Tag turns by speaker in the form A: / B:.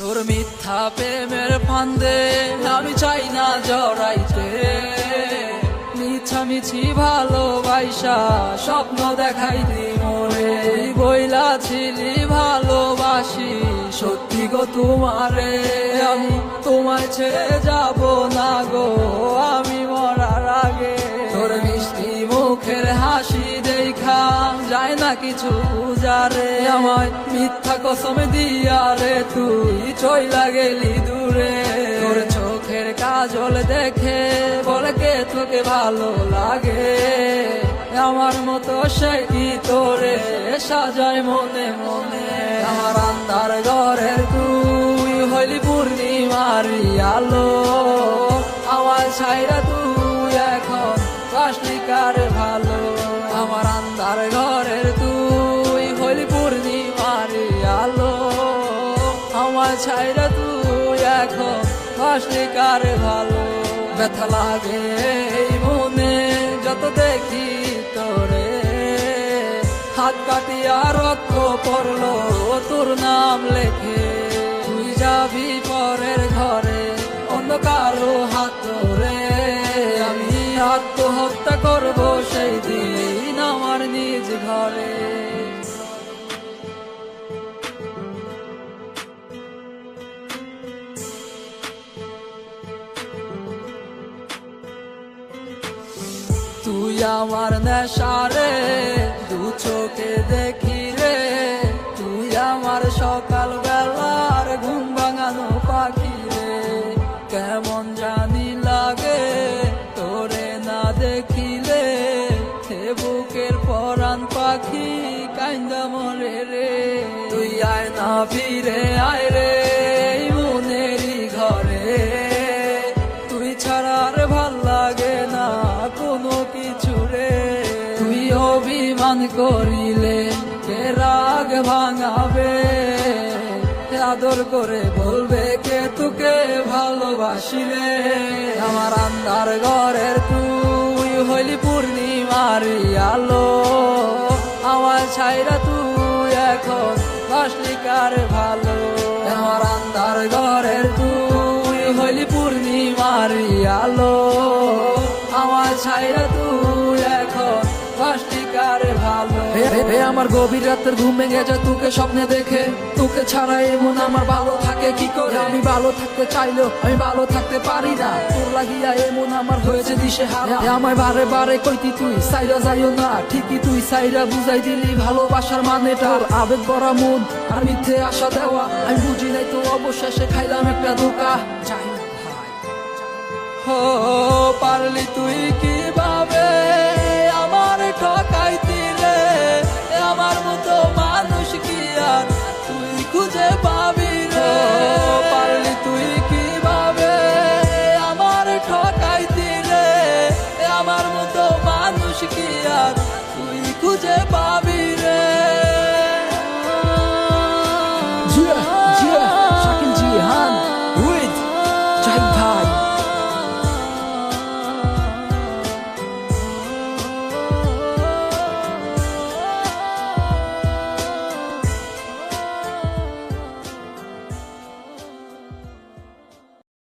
A: তোর মিথ্যা প্রেমের ফান্দে আমি চাই না জড়াইতে, মিছামিছি ভালোবাসা স্বপ্ন দেখাইতি মোরে। বইলা ছিলি ভালোবাসি সত্যি গো তোমারে, আমি তোমায় ছেড়ে যাব না গো আমি মরার আগে। তোর মিষ্টি মুখের হাসি দেখা যায় না কিছু বুঝারে, আমায় মিথ্যা কসম দিয়া রে তুই চইলা গেলি দূরে। তোর চোখের কাজল দেখে বলে কে তোকে ভালো লাগে, আমার মতো সে কি তোরে সাজায় মনে মনে। আমার আন্ধার ঘরের তুই হইলি পূর্ণিমারি আলো, আমার ছাইরা তুই এখন বাসলি কার ভালো। আমার আন্ধার ঘরের তুই হইলি পূর্ণিমারি আলো, আমার ছাইরা তুই এখন বাসলি কার ভালো। ব্যথা লাগে এই মনে যত দেখি তোরে, হাত কাটিয়া রক্ত পড়লো তোর নাম লেখে। তুই যাবি পরের ঘরে অন্য কারো হাত ধরে, আমি আত্মহত্যা করবো সেই দিন আমার নিজ ঘরে। তুই আমার নেশারে দু চোখে দেখি রে, তুই আমার সকাল বেলার ঘুম ভাঙানো পাখি রে। কেমন জানি লাগে তোরে না দেখিলে, হে বুকের পরাণ পাখি কাইন্দা মরে রে। তুই আয় না ফিরে আয় রে এই মনেরই ঘরে, তুই ছাড়া আর ভাল লাগে না কোনো কিছু রে। তুই অভিমান করিলে কে রাগ ভাঙাবে, আদর করে বলবে কে তোকে ভালোবাসিলে। আমার আন্ধার ঘরের তুই হইলি পূর্ণিমারি আলো, আমার ছাইরা তুই এখন বাসলি কার ভালো। আমার আন্ধার ঘরের তুই হইলি পূর্ণিমারি আলো, আমার ছাইরা তুই এখন বাসলি কার ভালো। আমার গভীর রাতের ঘুম ভেঙে যায় তোকে স্বপ্নে দেখে, তোকে ছাড়া এমন আমার ভালো থাকে কি করে। আমি ভালো থাকতে চাইলেও আমি ভালো থাকতে পারি না, তোর লাগিয়া এমন আমার হয়েছে দিশে হারা। আমায় বারে বারে কইতি তুই সাইরা যাইও না, ঠিকই তুই সাইরা বুঝাই দিলি ভালোবাসার মানেটা। আবেগ ভরা মন আর মিথ্যে আশা দেওয়া আমি বুঝি নাই, তো অবশেষে খাইলাম একটা ধোঁকা। ও পারলি তুই কি